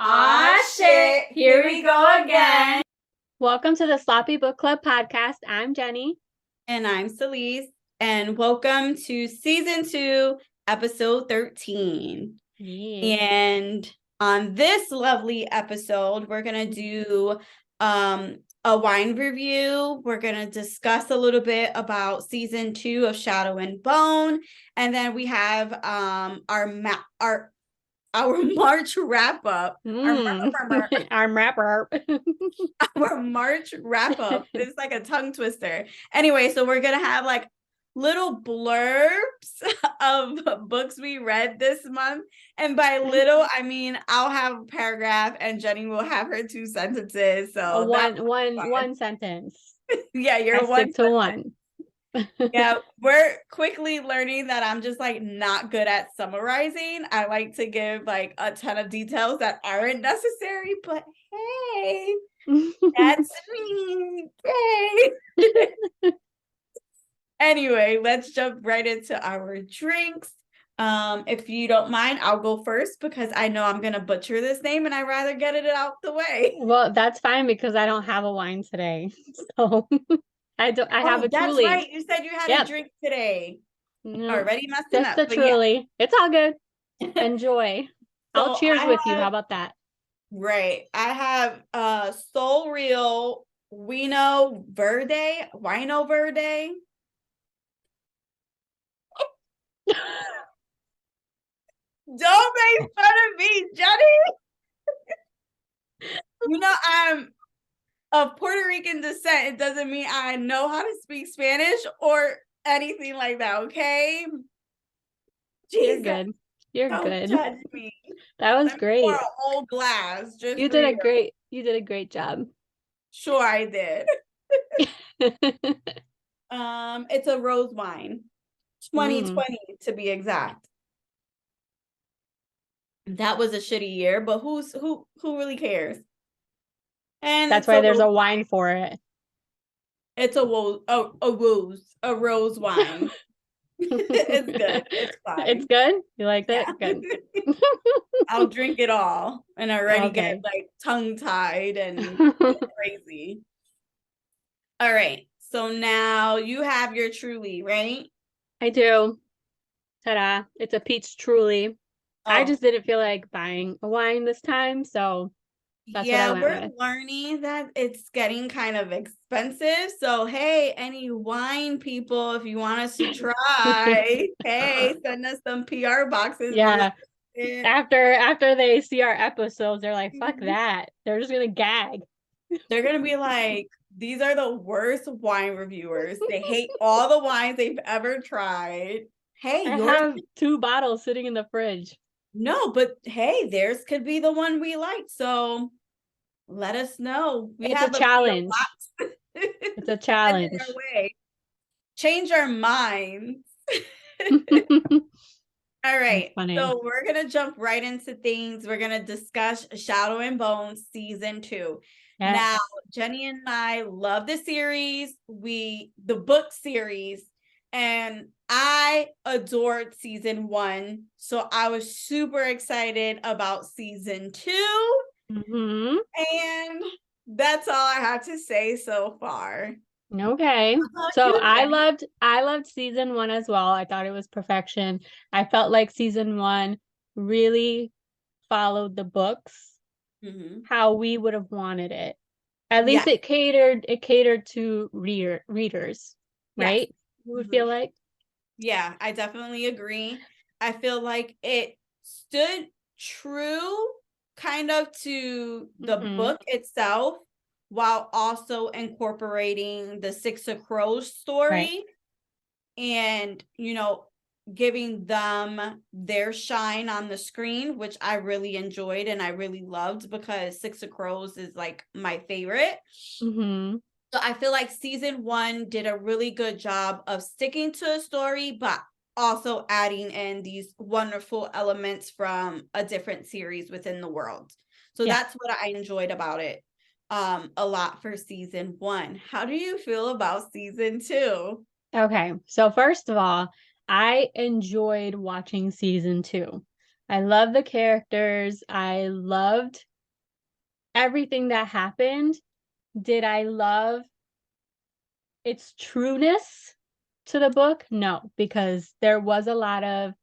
Aw, shit. Here we go again. Welcome to the Sloppy Book Club podcast. I'm Jenny. And I'm Celese. And welcome to season 2, episode 13. Yeah. And on this lovely episode, we're going to do a wine review. We're going to discuss a little bit about season 2 of Shadow and Bone. And then we have our March wrap up. Our wrap up. Our March wrap up. It's like a tongue twister. Anyway, so we're gonna have like little blurbs of books we read this month. And by little, I mean I'll have a paragraph and Jenny will have her 2 sentences. So one sentence. Yeah, you're I stick to one. Yeah, we're quickly learning that I'm just like not good at summarizing. I like to give like a ton of details that aren't necessary, but hey, that's me. Hey. Anyway, let's jump right into our drinks. If you don't mind, I'll go first because I know I'm gonna butcher this name and I'd rather get it out the way. Well, that's fine because I don't have a wine today. So I have a That's Truly. right. You said you had a drink today. No, Already messing just up. the Truly. Yeah. It's all good. Enjoy. I'll cheers with you. How about that? Right. I have Soul Real Wino Verde. Don't make fun of me, Jenny. I'm of Puerto Rican descent. It doesn't mean I know how to speak Spanish or anything like that, okay? Jesus. You're good. You're Don't good. Judge me. That was great. Pour a whole glass. You did a great job. Sure, I did. It's a rose wine. 2020 to be exact. That was a shitty year, but who really cares? And that's why there's a wine for it. It's a rose wine. It's good. It's fine. It's good? You like that? Yeah. Good. I'll drink it all and already get like tongue-tied and crazy. All right. So now you have your Truly, right? I do. Ta-da. It's a peach Truly. Oh. I just didn't feel like buying a wine this time, so that's what I went with. We're learning that it's getting kind of expensive. So hey, any wine people, if you want us to try, hey, send us some PR boxes. Yeah. After they see our episodes, they're like, fuck that. They're just gonna gag. They're gonna be like, these are the worst wine reviewers. They hate all the wines they've ever tried. Hey, I have 2 bottles sitting in the fridge. No, but hey, theirs could be the one we like. So let us know. It's a challenge. It's a challenge. Change our minds. All right. So we're going to jump right into things. We're going to discuss Shadow and Bone season 2. Yes. Now, Jenny and I love the series. The book series. And I adored season 1. So I was super excited about season 2. Mm-hmm. And that's all I have to say so far. Okay. So I loved season 1 as well. I thought it was perfection. I felt like season 1 really followed the books how we would have wanted it. At least it catered to readers, right? Yes. You would feel like? Yeah, I definitely agree. I feel like it stood true kind of to the book itself while also incorporating the Six of Crows story and, giving them their shine on the screen, which I really enjoyed and I really loved because Six of Crows is like my favorite. Mm-hmm. So I feel like season 1 did a really good job of sticking to a story, but also adding in these wonderful elements from a different series within the world. So that's what I enjoyed about it a lot for season 1. How do you feel about season 2? Okay, so first of all, I enjoyed watching season 2. I love the characters. I loved everything that happened, did I love its trueness to the book? No, because there was a lot of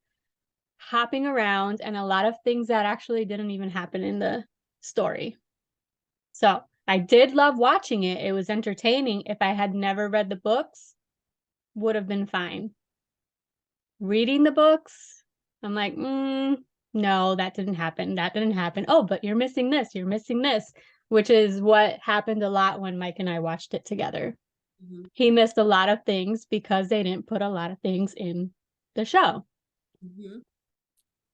hopping around and a lot of things that actually didn't even happen in the story. So I did love watching it. It was entertaining. If I had never read the books, would have been fine. Reading the books, I'm like, no, that didn't happen. That didn't happen. Oh, but you're missing this. You're missing this, which is what happened a lot when Mike and I watched it together. Mm-hmm. He missed a lot of things because they didn't put a lot of things in the show. Mm-hmm.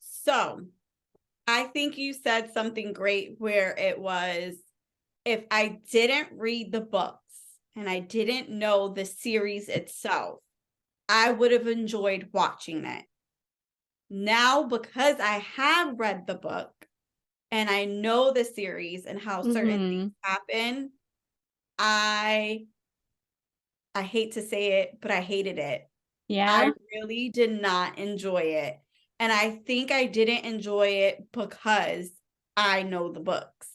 So I think you said something great where it was, if I didn't read the books and I didn't know the series itself, I would have enjoyed watching it. Now, because I have read the book and I know the series and how certain things happen, I hate to say it, but I hated it. Yeah. I really did not enjoy it. And I think I didn't enjoy it because I know the books.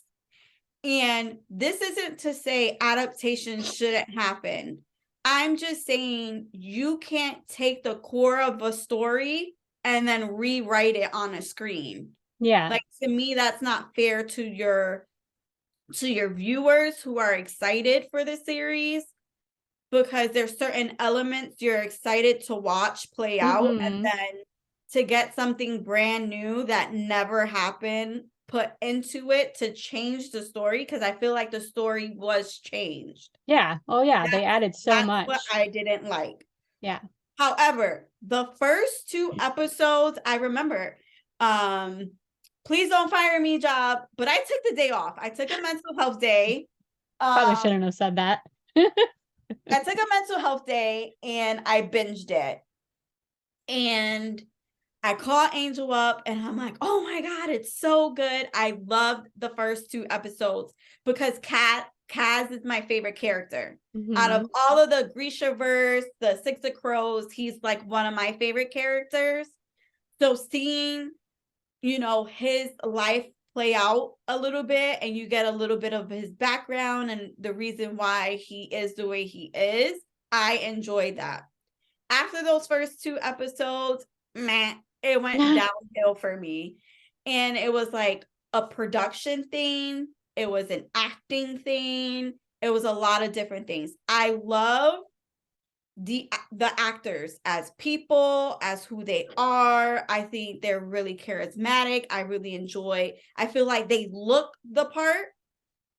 And this isn't to say adaptation shouldn't happen. I'm just saying you can't take the core of a story and then rewrite it on a screen. Yeah. Like, to me, that's not fair to your viewers who are excited for the series, because there's certain elements you're excited to watch play out, and then to get something brand new that never happened put into it to change the story, because I feel like the story was changed. Yeah. Oh yeah, they added so much. That's what I didn't like. Yeah. However, the first 2 episodes, I remember, please don't fire me job, but I took the day off. I took a mental health day. Probably shouldn't have said that. I took a mental health day and I binged it. And I called Angel up and I'm like, oh my God, it's so good. I loved the first 2 episodes because Kaz is my favorite character. Out of all of the Grishaverse, the Six of Crows, he's like one of my favorite characters. So seeing, his life play out a little bit, and you get a little bit of his background and the reason why he is the way he is, I enjoyed that. After those first 2 episodes, it went downhill for me. And it was like a production thing. It was an acting thing. It was a lot of different things. I love the actors as people, as who they are. I think they're really charismatic. I feel like they look the part,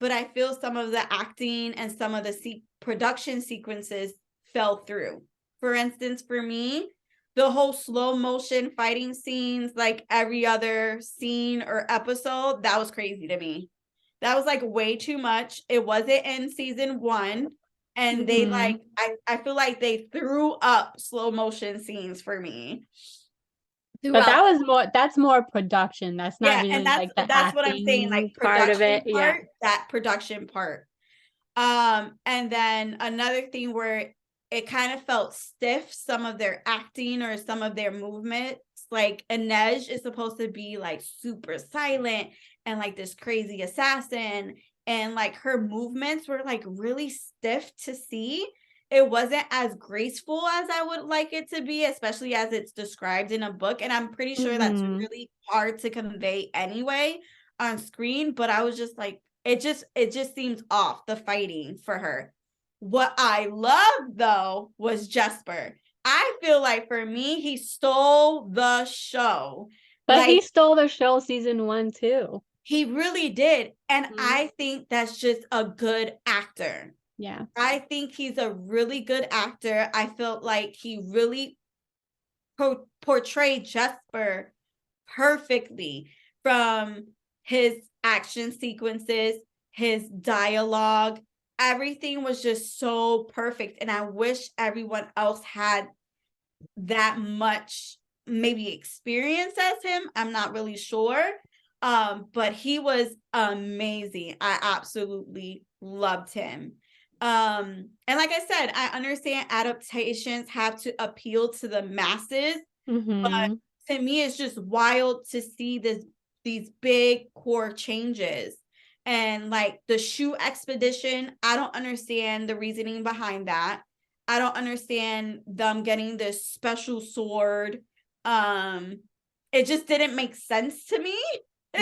but I feel some of the acting and some of the production sequences fell through. For instance, for me, the whole slow motion fighting scenes, like every other scene or episode, that was crazy to me. That was like way too much. It wasn't in season 1. And they I feel like they threw up slow motion scenes for me. But that's more production. That's not really like the that's what I'm saying, like part of it. That production part. And then another thing where it kind of felt stiff, some of their acting or some of their movements, like Inej is supposed to be like super silent and like this crazy assassin, and like her movements were like really stiff to see. It wasn't as graceful as I would like it to be, especially as it's described in a book. And I'm pretty sure that's really hard to convey anyway on screen. But I was just like, it just seems off, the fighting for her. What I loved though was Jesper. I feel like for me, he stole the show. But he stole the show season 1 too. He really did. And I think that's just a good actor. Yeah. I think he's a really good actor. I felt like he really portrayed Jesper perfectly, from his action sequences, his dialogue. Everything was just so perfect. And I wish everyone else had that much maybe experience as him. I'm not really sure. But he was amazing. I absolutely loved him. And like I said, I understand adaptations have to appeal to the masses, but to me, it's just wild to see these big core changes. and like the shoe expedition. I don't understand the reasoning behind that. I don't understand them getting this special sword. It just didn't make sense to me.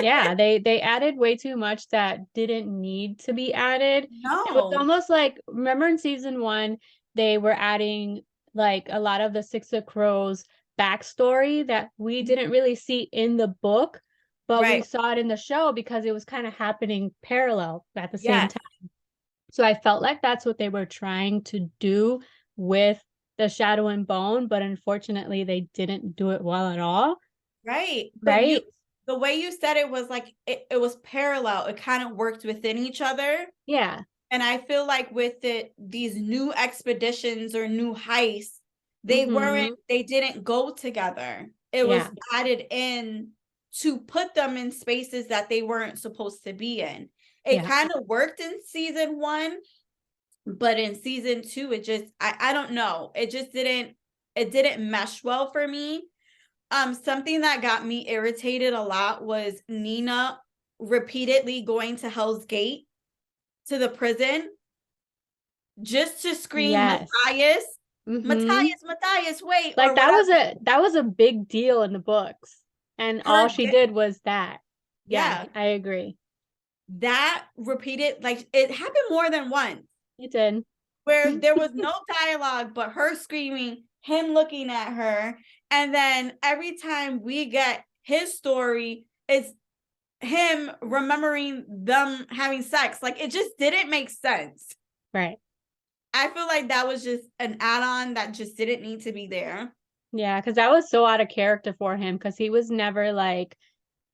Yeah, they added way too much that didn't need to be added. It was No. almost like, remember in season 1, they were adding like a lot of the Six of Crows backstory that we didn't really see in the book, but we Right. saw it in the show because it was kind of happening parallel at the same Yes. time. So I felt like that's what they were trying to do with the Shadow and Bone, but unfortunately they didn't do it well at all. Right. But Right? the way you said it was like it was parallel. It kind of worked within each other. Yeah. And I feel like with these new expeditions or new heists, Mm-hmm. they didn't go together. It was Yeah. added in to put them in spaces that they weren't supposed to be in. It Yeah. kind of worked in season 1, but in season 2, it just, I don't know. It didn't mesh well for me. Something that got me irritated a lot was Nina repeatedly going to Hell's Gate, to the prison, just to scream Yes. Matthias, Mm-hmm. Matthias, Matthias, wait, Like or whatever. that was a big deal in the books. And all Her, she did was that. Yeah, yeah, I agree. that repeated, like it happened more than once, It did. where there was no dialogue, but her screaming, him looking at her, and then every time we get his story, it's him remembering them having sex. Like it just didn't make sense. Right. I feel like that was just an add-on that just didn't need to be there. Yeah, because that was so out of character for him because he was never like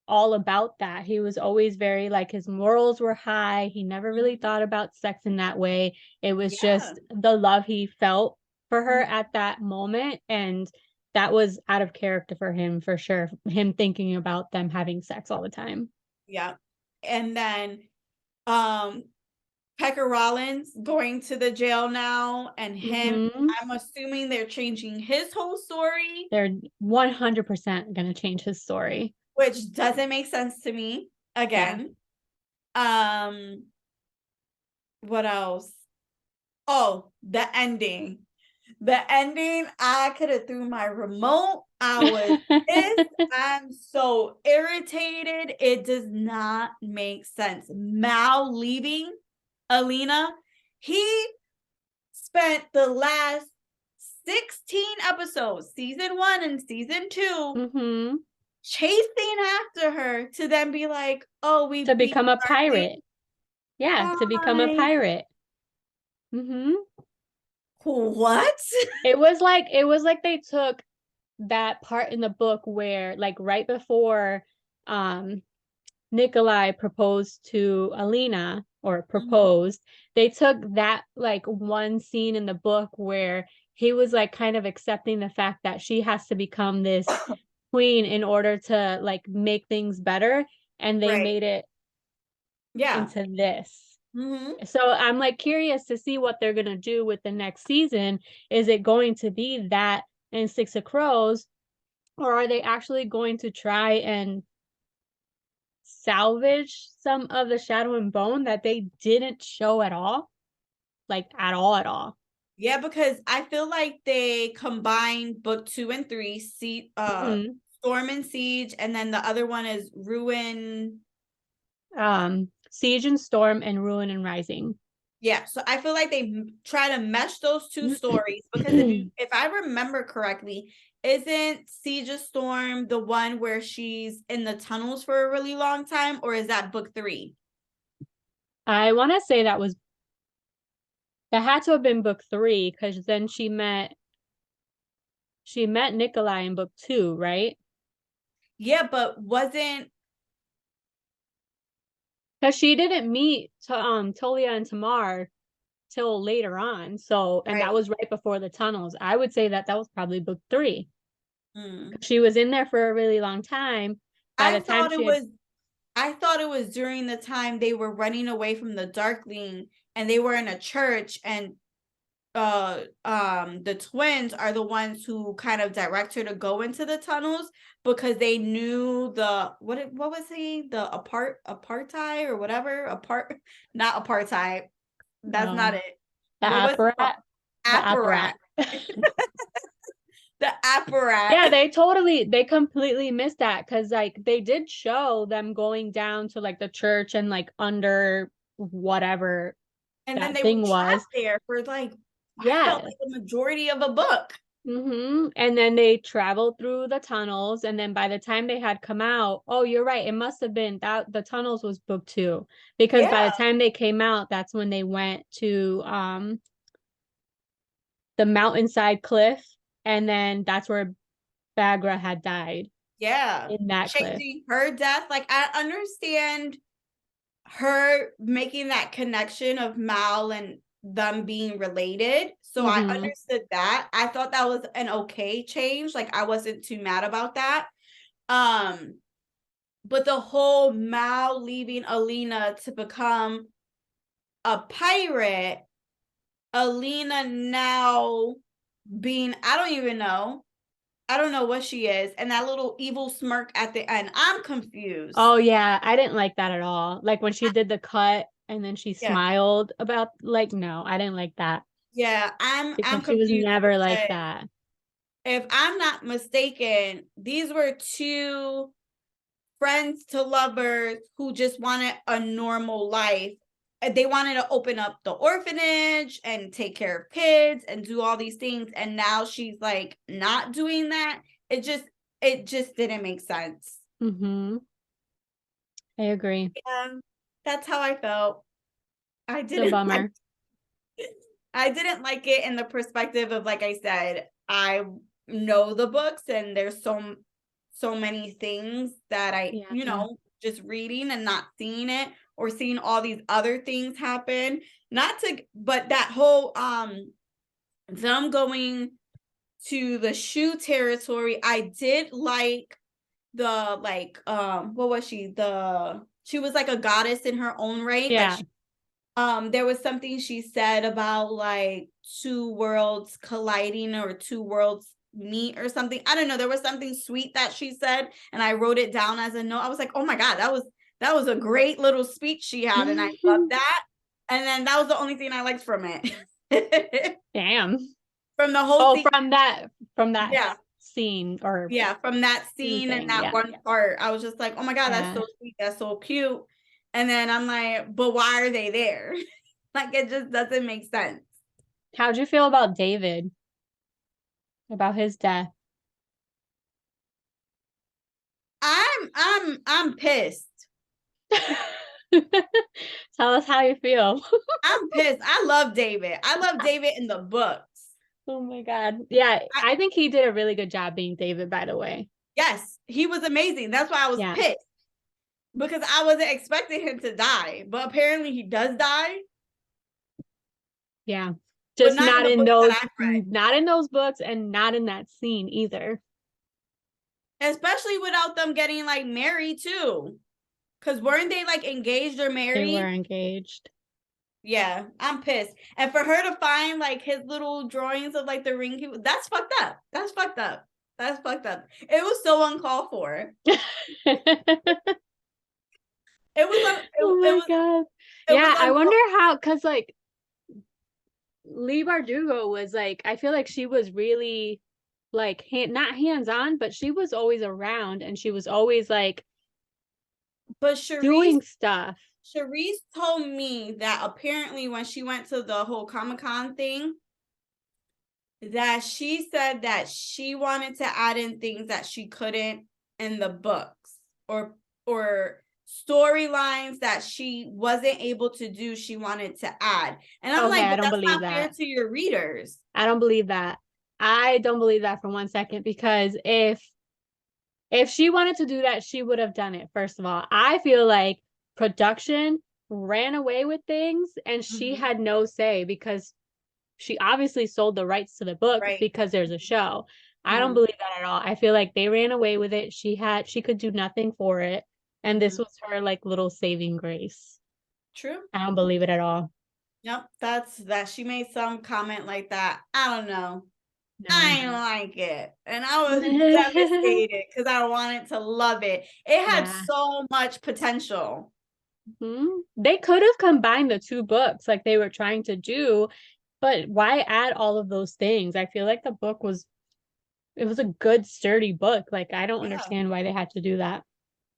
all about that. He was always very like his morals were high. He never really Mhm. thought about sex in that way. It was Yeah. just the love he felt for her Mhm. at that moment. And that was out of character for him for sure. Him thinking about them having sex all the time. Yeah. And then um Pecker Rollins going to the jail now, and him, Mm-hmm. I'm assuming they're changing his whole story, They're 100% going to change his story. which doesn't make sense to me Yeah. again. Um what else? Oh, the ending. The ending, I could have threw my remote. I was pissed. I'm so irritated. It does not make sense. Mal leaving Alina. He spent the last 16 episodes, season 1 and season 2, Mm-hmm. chasing after her to then be like, oh, we To beat become a Darcy. pirate. Yeah, to become a Fine. pirate. Mm-hmm. What? It was like they took that part in the book where like right before um Nikolai proposed to Alina or proposed, they took that like one scene in the book where he was like kind of accepting the fact that she has to become this queen in order to like make things better, and they Right. made it Yeah. into this. Mm-hmm. So I'm like curious to see what they're gonna do with the next season. Is it going to be that in Six of Crows, or are they actually going to try and salvage some of the Shadow and Bone that they didn't show at all? Like at all, at all. Yeah, because I feel like they combined book 2 and 3, Mhm. Storm and Siege, and then the other one is Ruin. Siege and Storm and Ruin and Rising. Yeah, so I feel like they try to mesh those two stories, because if I remember correctly, isn't Siege of Storm the one where she's in the tunnels for a really long time, or is that book 3? I want to say that had to have been book 3 because then she met Nikolai in book 2, right? Yeah, but wasn't Because she didn't meet Tolia and Tamar till later on. So, and that right. was right before the tunnels. I would say that was probably book 3. Mm. She was in there for a really long time. By I the time thought it she had, was I thought it was during the time they were running away from the Darkling, and they were in a church, and the twins are the ones who kind of direct her to go into the tunnels because they knew what was he, the apartheid or whatever, not apartheid, that's not it, the what was apparat the apparat the apparat. Yeah, they completely missed that because like they did show them going down to like the church and like under whatever And then that they thing were was. trapped there for like, I felt Yeah. like the majority of a book. And then they traveled through the tunnels, and then by the time they had come out, oh, you're right, it must have been that the tunnels was book 2, because by the Yeah. time they came out, that's when they went to the mountainside cliff, and then that's where Bagra had died. Yeah. In that cliff. Changing her death, like I understand her making that connection of Mal and them being related. So I understood that. I thought that was an okay change. Like I wasn't too mad about that. But the whole Mal leaving Alina to become a pirate, Alina now being, I don't know what she is, and that little evil smirk at the end. I'm confused. Oh yeah, I didn't like that at all. Like when she did the cut and then she smiled about, like, no, I didn't like that. Yeah, I'm Because she was confused. never like that. If I'm not mistaken, these were two friends to lovers who just wanted a normal life. They wanted to open up the orphanage and take care of kids and do all these things. And now she's like not doing that. It just didn't make sense. I agree. Yeah, that's how I felt. I It's a bummer. I didn't like it in the perspective of, like I said, I know the books and there's so many things that I, just reading and not seeing it, or seeing all these other things happen. But that whole them going to the shoe territory, I did like the what was she? She was like a goddess in her own right. Yeah. There was something she said about like two worlds colliding or two worlds meet or something. I don't know. There was something sweet that she said, and I wrote it down as a note. I was like, oh my God, that was a great little speech she had, and I loved that. And then that was the only thing I liked from it. Damn. From the whole scene. From that scene, or from that scene and that one part. I was just like, oh my God, that's so sweet, that's so cute. And then I'm like, but why are they there? Like, it just doesn't make sense. How'd you feel about David? About his death? I'm pissed. Tell us how you feel. I'm pissed. I love David. I love David in the books. Oh my God. Yeah, I think he did a really good job being David, by the way. Yes, he was amazing. That's why I was pissed. Because I wasn't expecting him to die. But apparently he does die. Yeah. Just not in those books, and not in that scene either. Especially without them getting like married too. Because weren't they like engaged or married? They were engaged. Yeah, I'm pissed. And for her to find like his little drawings of like the ring, that's fucked up. That's fucked up. That's fucked up. It was so uncalled for. It was. Oh my God. Yeah, I wonder how, because like Leigh Bardugo was like, I feel like she was really like not hands-on, but she was always around, and she was always like doing stuff. Charisse told me that apparently when she went to the whole Comic-Con thing, that she said that she wanted to add in things that she couldn't in the books, or storylines that she wasn't able to do, she wanted to add. And I'm like, but that's not fair to your readers. I don't believe that. I don't believe that for 1 second, because if she wanted to do that, she would have done it. First of all, I feel like production ran away with things, and she had no say, because she obviously sold the rights to the book because there's a show. I don't believe that at all. I feel like they ran away with it. She could do nothing for it. And this was her like little saving grace. True. I don't believe it at all. Yep, that's that. She made some comment like that. I don't know. I No. didn't like it. And I was devastated because I wanted to love it. It had Yeah. so much potential. They could have combined the two books like they were trying to do, but why add all of those things? I feel like the book was it was a good sturdy book. Like I don't Yeah. understand why they had to do that.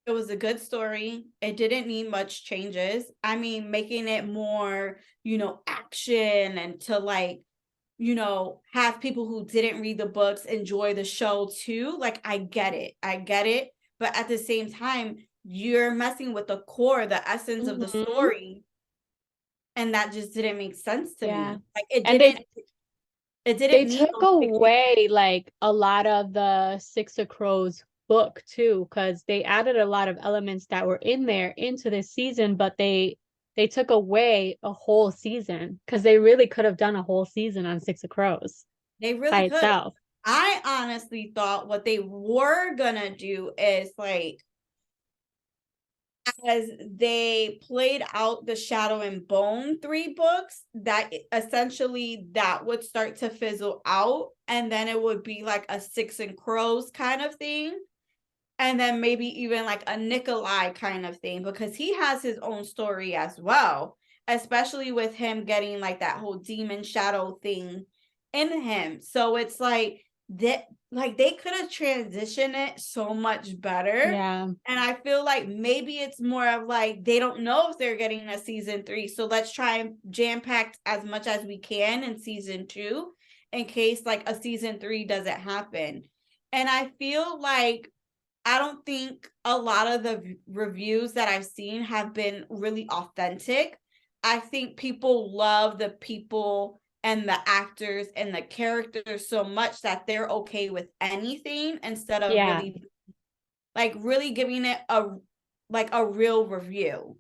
It was a good story. It didn't need much changes. I mean, making it more, action and to like, have people who didn't read the books enjoy the show too. Like, I get it. I get it. But at the same time, you're messing with the core, the essence of the Mhm. story. And that just didn't make sense to Yeah. me. Like it And didn't it they didn't need took those big changes. away like a lot of the Six of Crows book too, because they added a lot of elements that were in there into this season, but they took away a whole season because they really could have done a whole season on Six of Crows They by really could. itself. I honestly thought what they were gonna do is like as they played out the Shadow and Bone 3 books, that essentially that would start to fizzle out, and then it would be like a Six and Crows kind of thing, and then maybe even like a Nikolai kind of thing, because he has his own story as well, especially with him getting like that whole demon shadow thing in him. So it's like that, like they could have transitioned it so much better. Yeah. And I feel like maybe it's more of like they don't know if they're getting a season 3. So let's try and jam pack as much as we can in season 2 in case like a season 3 doesn't happen. And I feel like I don't think a lot of the reviews that I've seen have been really authentic. I think people love the people and the actors and the characters so much that they're okay with anything instead of Yeah. really giving it a real review,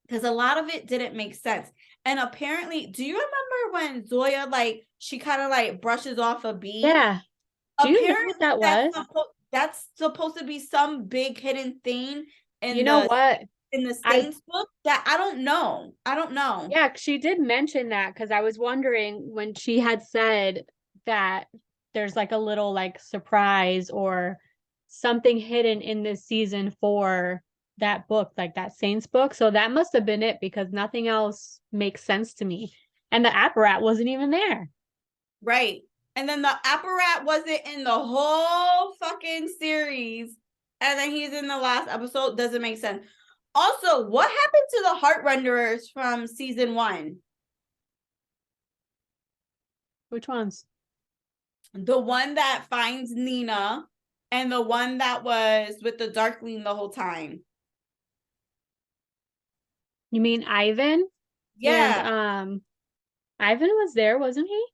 because a lot of it didn't make sense. And apparently, do you remember when Zoya she kind of like brushes off a bee? Yeah. Do you know what Apparently that was? that's supposed to be some big hidden thing You in know the what? I Saints book that I don't know. I don't know. Yeah, she did mention that because I was wondering when she had said that there's like a little like surprise or something hidden in this season for that book, like that Saints book. So that must have been it because nothing else makes sense to me. And the apparat wasn't even there. Right. And then the apparat wasn't in the whole fucking series. And then he's in the last episode. Doesn't make sense. Also, what happened to the heart renderers from season 1? Which ones? The one that finds Nina and the one that was with the Darkling the whole time. You mean Ivan? And Yeah. Ivan was there, wasn't he?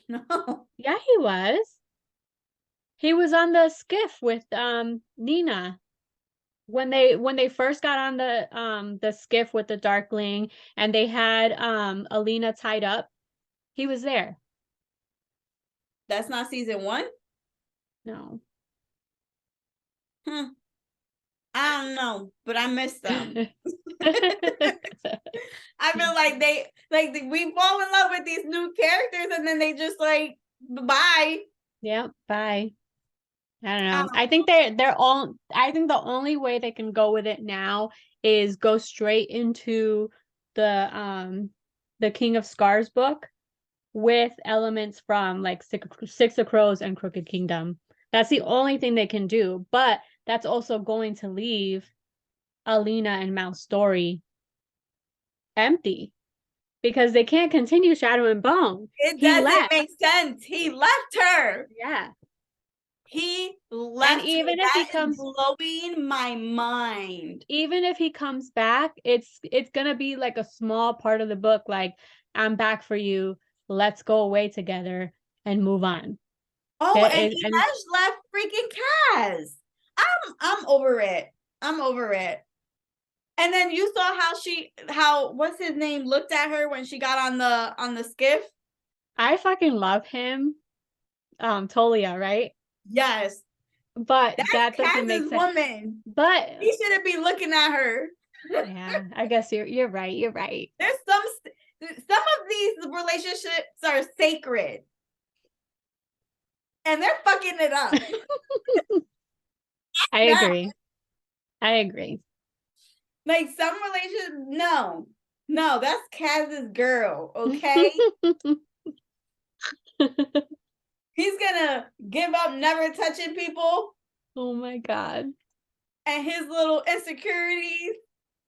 No. Yeah, he was. He was on the skiff with Nina. When they first got on the skiff with the Darkling and they had Alina tied up, he was there. That's not season 1? No. Hmm. I don't know, but I miss them. I feel like we fall in love with these new characters and then they just like bye. Yeah, bye. I don't I know. don't I think they're all I think the only way they can go with it now is go straight into the King of Scars book with elements from like Six of Crows and Crooked Kingdom. That's the only thing they can do, but that's also going to leave Alina and Mal's story empty because they can't continue Shadow and Bone. It He doesn't left. make sense. He left her. Yeah. He And left her. even if That he is comes blowing my mind. even if he comes back, it's gonna be like a small part of the book, like I'm back for you. Let's go away together and move on. Oh, That and is, and Inej left freaking Kaz. I'm over it. I'm over it. And then you saw how what's his name looked at her when she got on the skiff. I fucking love him. Tolia, right? Yes, But that's that doesn't make Kaz's sense. woman. But He shouldn't be looking at her. Yeah, I guess you're right. You're right. There's some of these relationships are sacred. And they're fucking it up. I agree. I agree. Like some relationships, no, that's Kaz's girl, okay? He's gonna give up never touching people. Oh my God. And his little insecurities.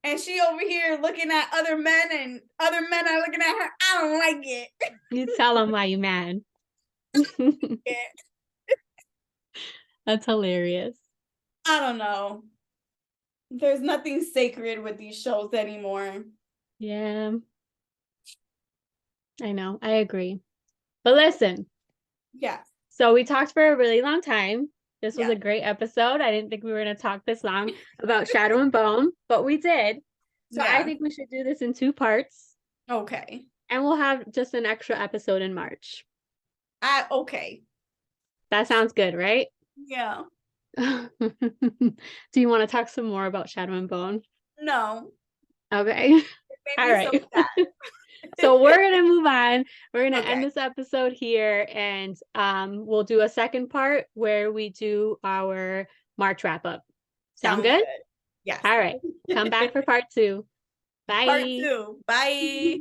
And she over here looking at other men and other men are looking at her. I don't like it. You tell him why you mad. That's hilarious. I don't know. There's nothing sacred with these shows anymore. Yeah. I know. I agree. But listen. Yes. So we talked for a really long time. This was a great episode. I didn't think we were going to talk this long about Shadow and Bone, but we did. So I think we should do this in 2 parts. Okay. And we'll have just an extra episode in March. Okay. That sounds good, right? Yeah. Do you want to talk some more about Shadow and Bone? No. Okay. All right. So we're going to move on. We're going to end this episode here, and we'll do a second part where we do our March wrap up. Sound good? Yes. All right. Come back for part 2. Bye. Part 2. Bye.